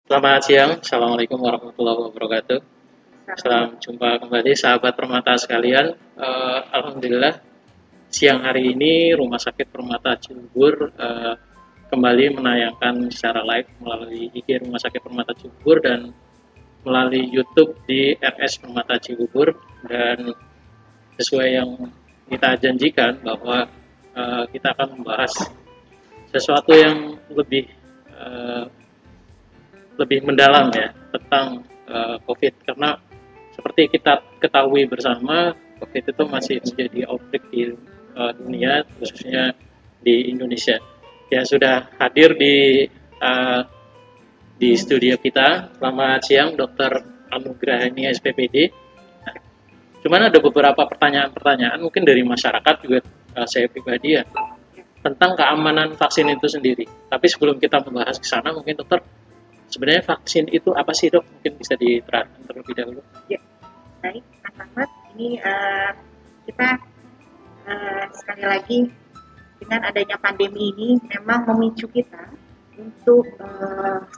Selamat siang, Assalamualaikum warahmatullahi wabarakatuh. Salam. Salam jumpa kembali sahabat Permata sekalian. Alhamdulillah siang hari ini Rumah Sakit Permata Cibubur kembali menayangkan secara live melalui IG Rumah Sakit Permata Cibubur dan melalui YouTube di RS Permata Cibubur, dan sesuai yang kita janjikan bahwa kita akan membahas sesuatu yang eh, lebih mendalam ya tentang COVID, karena seperti kita ketahui bersama, COVID itu masih menjadi outbreak di dunia, khususnya di Indonesia. Ya, sudah hadir di studio kita. Selamat siang, Dr. Anugrahani SPPD. Nah, cuman ada beberapa pertanyaan-pertanyaan mungkin dari masyarakat juga, saya pribadi ya, tentang keamanan vaksin itu sendiri. Tapi sebelum kita membahas ke sana, mungkin dokter, sebenarnya vaksin itu apa sih, Dok? Mungkin bisa diterangkan terlebih dahulu. Ya, baik, Mas Ahmad. Ini kita sekali lagi dengan adanya pandemi ini memang memicu kita untuk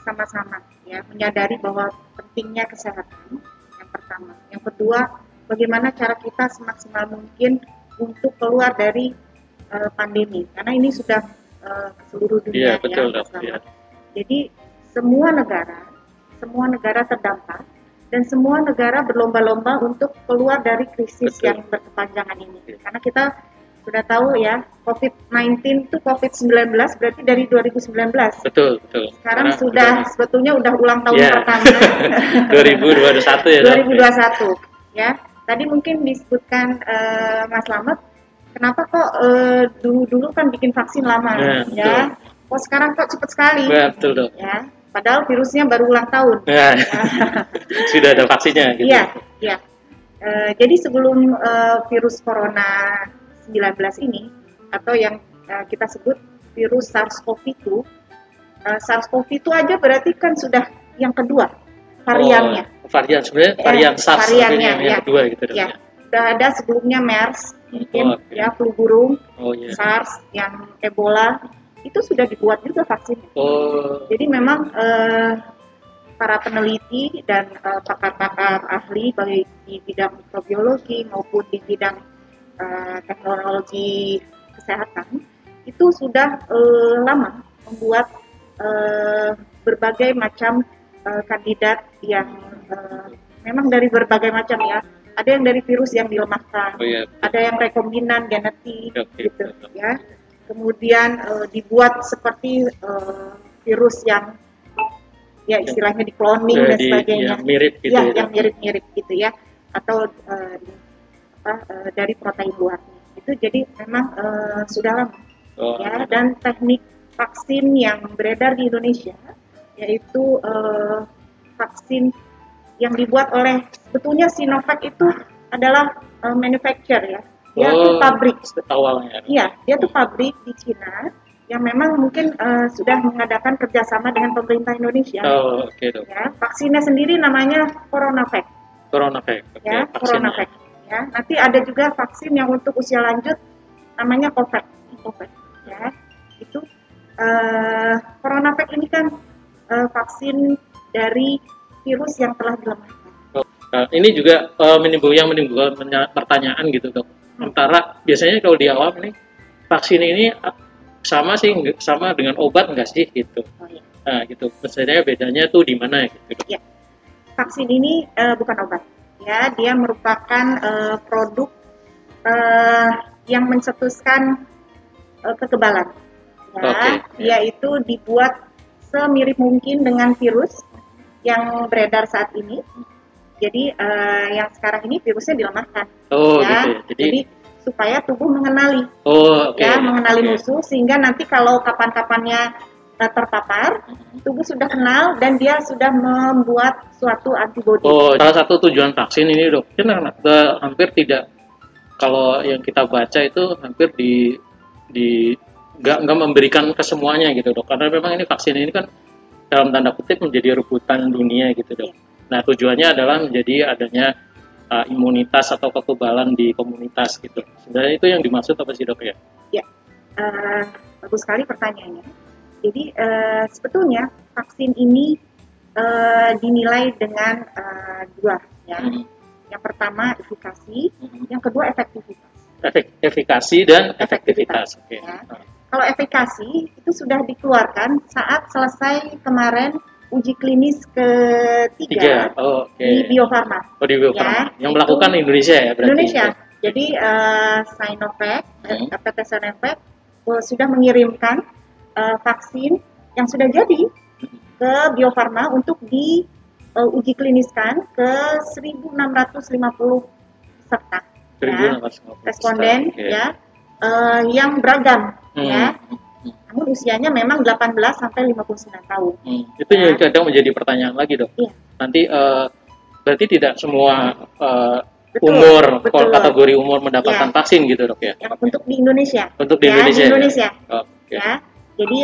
sama-sama ya menyadari bahwa pentingnya kesehatan yang pertama. Yang kedua, bagaimana cara kita semaksimal mungkin untuk keluar dari pandemi, karena ini sudah ke seluruh dunia. Iya, betul, ya, Dok. Mas Ahmad. Ya. Jadi semua negara terdampak dan semua negara berlomba-lomba untuk keluar dari krisis Betul. yang berkepanjangan ini. Karena kita sudah tahu ya, COVID-19 itu COVID-19 berarti dari 2019. Betul, betul. Sekarang Karena sudah sebetulnya udah ulang tahun ya, pertama 2021 ya, Dok. 2021 ya. Tadi mungkin disebutkan Mas Slamet, kenapa kok dulu kan bikin vaksin lama Nah, ya. Kok sekarang kok cepat sekali? Betul, Dok. Ya, padahal virusnya baru ulang tahun. Nah, sudah ada vaksinnya gitu. Iya, iya. Jadi sebelum virus corona 19 ini, atau yang kita sebut virus SARS-CoV-2, SARS-CoV-2 aja berarti kan sudah yang kedua variannya. Varian sebenarnya varian SARS variannya yang ya. kedua gitu, Dok. Ya. Sudah ada sebelumnya MERS, mungkin Okay. ya, flu burung, Ya. SARS, yang Ebola, itu sudah dibuat juga vaksinnya. Jadi memang para peneliti dan pakar-pakar ahli baik di bidang mikrobiologi maupun di bidang teknologi kesehatan itu sudah lama membuat berbagai macam kandidat yang memang dari berbagai macam ya. Ada yang dari virus yang dilemahkan, ada yang rekombinan genetik, gitu ya. Kemudian dibuat seperti virus yang ya istilahnya di cloning dan sebagainya, yang mirip gitu ya, yang mirip-mirip gitu ya, atau dari protein luarnya. Itu jadi memang sudah lama ya. Dan teknik vaksin yang beredar di Indonesia yaitu vaksin yang dibuat oleh, sebetulnya Sinovac itu adalah manufacturer ya, dia tuh pabrik awalnya. Iya, dia tuh pabrik di Cina yang memang mungkin sudah mengadakan kerjasama dengan pemerintah Indonesia. Dok. Ya, vaksinnya sendiri namanya CoronaVac. CoronaVac. Ya, CoronaVac. Ya, nanti ada juga vaksin yang untuk usia lanjut namanya COVAX. Ya, itu CoronaVac ini kan vaksin dari virus yang telah dilemahkan. Ini juga menimbulkan pertanyaan gitu, Dok. Antara biasanya kalau di awal ini vaksin ini sama dengan obat nggak sih gitu? Iya. Nah, gitu. Maksudnya bedanya tuh di mana gitu, Dok? Ya. Vaksin ini bukan obat. Ya, dia merupakan produk yang mencetuskan kekebalan. Ya, dia itu dibuat semirip mungkin dengan virus yang beredar saat ini. Jadi yang sekarang ini virusnya dilemahkan. Ya. Gitu. Jadi supaya tubuh mengenali, mengenali musuh, sehingga nanti kalau kapan-kapannya terpapar, tubuh sudah kenal dan dia sudah membuat suatu antibodi. Salah satu tujuan vaksin ini, Dok, kan hampir tidak, kalau yang kita baca itu hampir nggak memberikan ke semuanya gitu, Dok, karena memang ini vaksin ini kan dalam tanda kutip menjadi rebutan dunia gitu, Dok. Nah, tujuannya adalah menjadi adanya imunitas atau kekebalan di komunitas gitu. Sebenarnya itu yang dimaksud apa sih, Dok, ya? Ya, bagus sekali pertanyaannya. Jadi sebetulnya vaksin ini dinilai dengan dua ya. Yang pertama efikasi, yang kedua efektivitas. Efikasi dan efektivitas. Oke. Ya. Kalau efikasi itu sudah dikeluarkan saat selesai kemarin uji klinis ketiga di Bio Farma. Oh, di Bio Farma. Yang melakukan Indonesia ya berarti. Indonesia. Jadi Sinovac, PT Sinovac sudah mengirimkan vaksin yang sudah jadi ke Bio Farma untuk uji kliniskan ke 1.650 peserta ya, responden ya, yang beragam ya. Namun usianya memang 18 sampai 59 tahun. Itu yang kadang menjadi pertanyaan lagi, Dok. Iya. Nanti berarti tidak semua betul. Kategori umur mendapatkan vaksin gitu, Dok ya. Untuk di Indonesia. Untuk di Indonesia. Di Indonesia. Ya. Jadi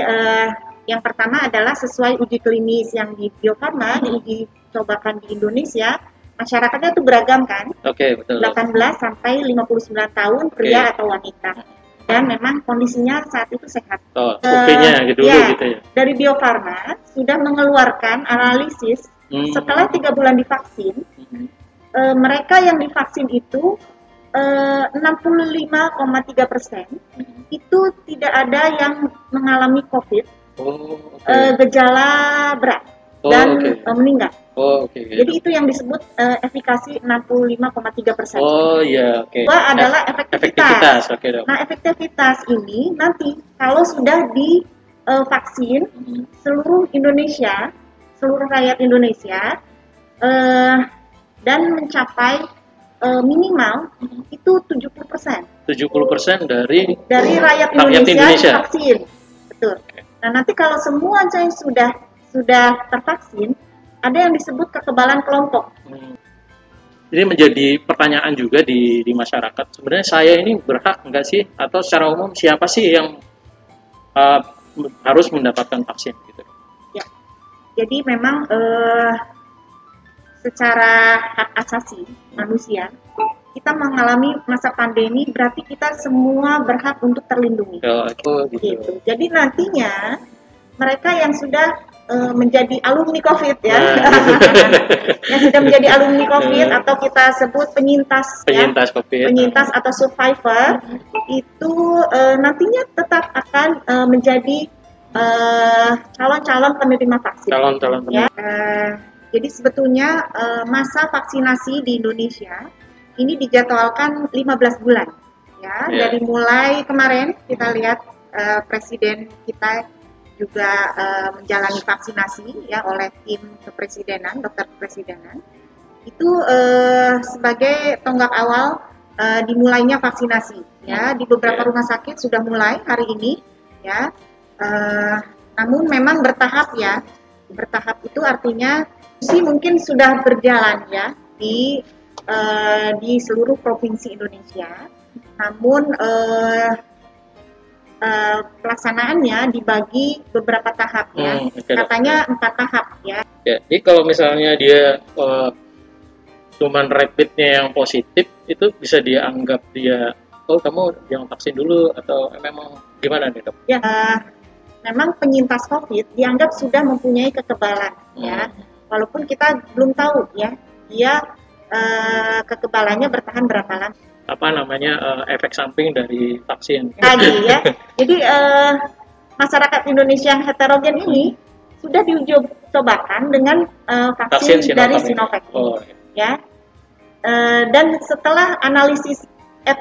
yang pertama adalah sesuai uji klinis yang di Bio Farma diuji cobakan di Indonesia, masyarakatnya itu beragam kan? Betul. 18 sampai 59 tahun pria atau wanita. Dan memang kondisinya saat itu sehat. Buktinya gitu ya. Dari Bio Farma sudah mengeluarkan analisis setelah 3 bulan divaksin, mereka yang divaksin itu 65,3% itu tidak ada yang mengalami COVID, gejala berat dan meninggal. Jadi itu yang disebut efikasi 65,3%. Kedua adalah efektivitas. Nah, efektivitas ini nanti kalau sudah divaksin seluruh Indonesia, seluruh rakyat Indonesia dan mencapai minimal itu 70%. 70% dari rakyat Indonesia divaksin. Betul. Nah, nanti kalau semua yang sudah tervaksin, ada yang disebut kekebalan kelompok. Jadi menjadi pertanyaan juga di masyarakat. Sebenarnya saya ini berhak enggak sih? Atau secara umum siapa sih yang harus mendapatkan vaksin gitu? Ya. Jadi memang secara hak asasi manusia, kita mengalami masa pandemi, berarti kita semua berhak untuk terlindungi. Gitu. Jadi nantinya mereka yang sudah menjadi alumni COVID ya, yang sudah menjadi alumni COVID atau kita sebut penyintas COVID, penyintas atau survivor, itu nantinya tetap akan menjadi calon-calon penerima vaksin. Calon-calon ya. Jadi sebetulnya masa vaksinasi di Indonesia ini dijadwalkan 15 bulan ya. Dari mulai kemarin kita lihat presiden kita juga menjalani vaksinasi ya oleh tim kepresidenan, dokter kepresidenan. Itu sebagai tonggak awal dimulainya vaksinasi ya. Di beberapa rumah sakit sudah mulai hari ini ya. Namun memang bertahap ya. Bertahap itu artinya mungkin sudah berjalan ya di seluruh provinsi Indonesia. Namun pelaksanaannya dibagi beberapa tahap ya. Katanya 4 tahap ya. Jadi kalau misalnya dia cuman rapidnya yang positif, itu bisa dianggap dia kamu jangan vaksin dulu atau memang gimana nih, Dok? Ya, memang penyintas COVID dianggap sudah mempunyai kekebalan ya. Walaupun kita belum tahu ya dia kekebalannya bertahan berapa lama. Apa namanya efek samping dari vaksin lagi ya. Jadi masyarakat Indonesia yang heterogen ini sudah diuji cobakan dengan vaksin dari Sinovac ya. Dan setelah analisis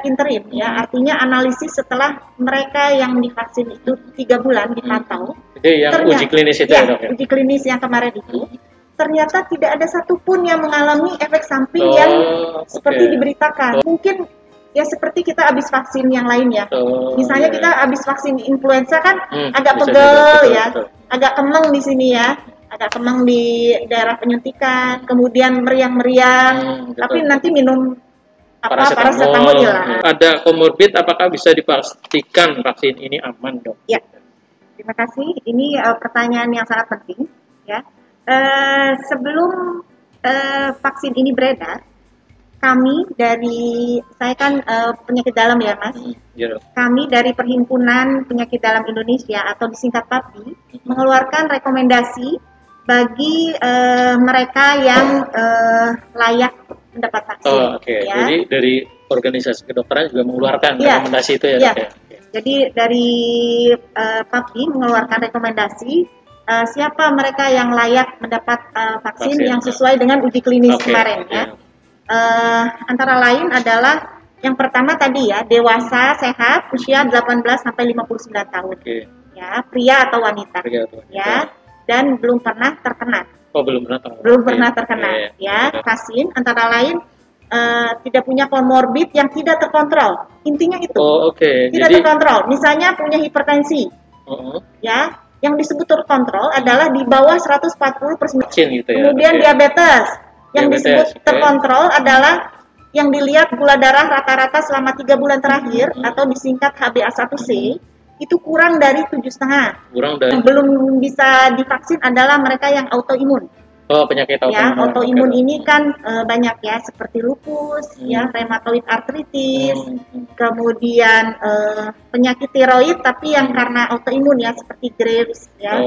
interim ya, artinya analisis setelah mereka yang divaksin itu 3 bulan dipantau. Jadi yang uji klinis itu ya, Dok ya? Uji klinis yang kemarin itu ternyata tidak ada satupun yang mengalami efek samping yang seperti diberitakan. Mungkin ya seperti kita habis vaksin yang lain ya. Misalnya kita habis vaksin influenza kan agak pegel ya, agak kemeng di sini ya, agak kemeng di daerah penyuntikan, kemudian meriang-meriang, tapi nanti minum paracetamol hilang. Ada komorbid, apakah bisa dipastikan vaksin ini aman, Dok? Ya, terima kasih. Ini pertanyaan yang sangat penting ya. Sebelum vaksin ini beredar, saya kan penyakit dalam ya Mas. Kami dari Perhimpunan Penyakit Dalam Indonesia atau disingkat PAPI mengeluarkan rekomendasi bagi mereka yang layak mendapat vaksin. Oh, oke. Ya. Jadi dari organisasi kedokteran juga mengeluarkan Iya. rekomendasi itu ya, Iya. Dok, ya? Jadi dari PAPI mengeluarkan rekomendasi siapa mereka yang layak mendapat vaksin yang sesuai dengan uji klinis kemarin ya. Antara lain adalah yang pertama tadi ya, dewasa sehat usia 18 sampai 59 tahun. Ya, pria atau wanita. Ya, dan belum pernah terkena. Oh, belum pernah terkena. Belum pernah terkena ya. Vaksin antara lain tidak punya komorbid yang tidak terkontrol. Intinya itu. Oh, oke. Tidak terkontrol. Misalnya punya hipertensi. Ya, yang disebut terkontrol adalah di bawah 140/90. Gitu ya. Kemudian diabetes. Yang disebut terkontrol adalah yang dilihat gula darah rata-rata selama 3 bulan terakhir atau disingkat HbA1c itu kurang dari 7,5. Yang belum bisa divaksin adalah mereka yang autoimun. Oh, penyakit autoimun. Ya, autoimun ini kan banyak ya, seperti lupus, ya, rheumatoid arthritis, kemudian penyakit tiroid tapi yang karena autoimun ya, seperti Graves ya,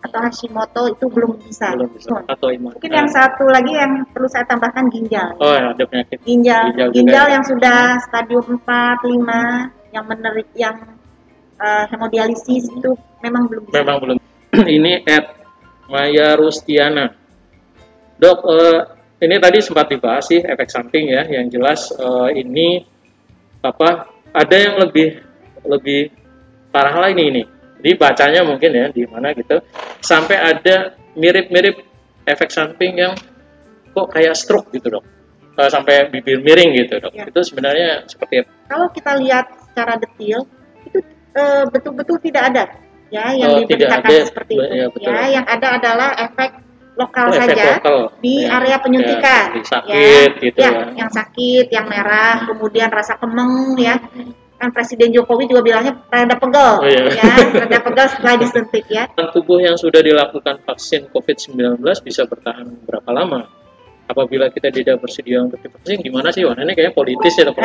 atau Hashimoto itu belum bisa. Autoimun. Mungkin yang satu lagi yang perlu saya tambahkan ginjal. Oh, ya, ada penyakit ginjal yang sudah stadium 4, 5, yang menerit yang hemodialisis itu memang belum bisa. Memang belum. Ini Maya Rustiana. Dok, ini tadi sempat dibahas sih efek samping ya, yang jelas ini ada yang lebih parah lah ini. Jadi bacanya mungkin ya di mana gitu, sampai ada mirip-mirip efek samping yang kok kayak stroke gitu, Dok. Sampai bibir miring gitu, Dok. Ya. Itu sebenarnya seperti apa? Kalau kita lihat secara detail itu betul-betul tidak ada ya yang diberitakan seperti itu. Ya, yang ada adalah efek lokal saja di area penyuntikan, yang sakit, yang merah, kemudian rasa kemeng, ya. Kan Presiden Jokowi juga bilangnya rada pegel, rada pegel setelah disuntik ya. Tubuh yang sudah dilakukan vaksin COVID-19 bisa bertahan berapa lama? Apabila kita tidak bersedia untuk divaksin, gimana sih? Wah, ini kayaknya politis ya, Dok.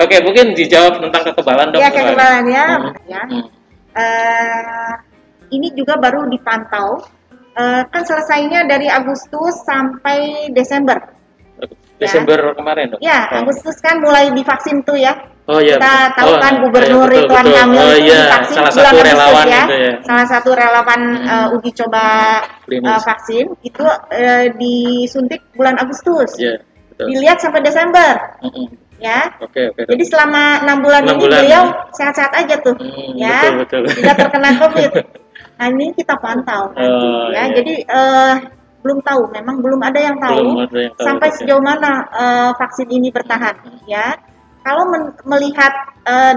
Oke, mungkin dijawab tentang kekebalan, Dok. Ya, kekebalan ya. Ini juga baru dipantau. Kan selesainya dari Agustus sampai Desember. Desember kemarin, Dok? Ya, Agustus kan mulai divaksin tuh ya. Oh, iya. Kita tahu kan Gubernur Ridwan Kamil itu divaksin salah bulan satu Agustus ya. Salah satu relawan uji coba vaksin itu disuntik bulan Agustus. Dilihat sampai Desember. Ya. Jadi selama 6 bulan ini beliau sehat-sehat aja tuh. Ya. Betul. Tidak terkena COVID. Nah, ini kita pantau nanti ya. Jadi belum tahu, memang belum ada yang tahu sampai sejauh mana vaksin ini bertahan ya. Kalau melihat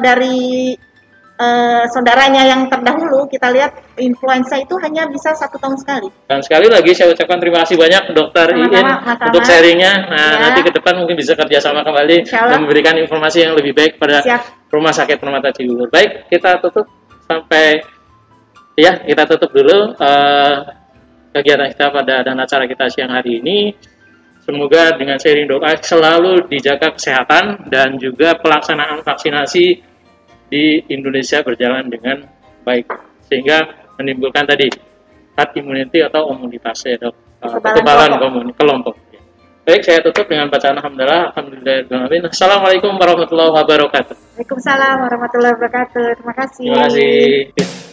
dari saudaranya yang terdahulu, kita lihat influenza itu hanya bisa 1 tahun sekali. Dan sekali lagi saya ucapkan terima kasih banyak Dokter Iin untuk sharingnya. Nah, nanti ke depan mungkin bisa kerjasama kembali memberikan informasi yang lebih baik pada Rumah Sakit Permata Cibubur. Baik, kita tutup sampai kita tutup dulu kegiatan kita dan acara kita siang hari ini. Semoga dengan sharing doa selalu dijaga kesehatan dan juga pelaksanaan vaksinasi di Indonesia berjalan dengan baik sehingga menimbulkan tadi herd immunity atau imunitas ya, Dok. Kekebalan kelompok. Baik, saya tutup dengan bacaan alhamdulillah. Assalamualaikum warahmatullahi wabarakatuh. Waalaikumsalam warahmatullahi wabarakatuh. Terima kasih. Terima kasih.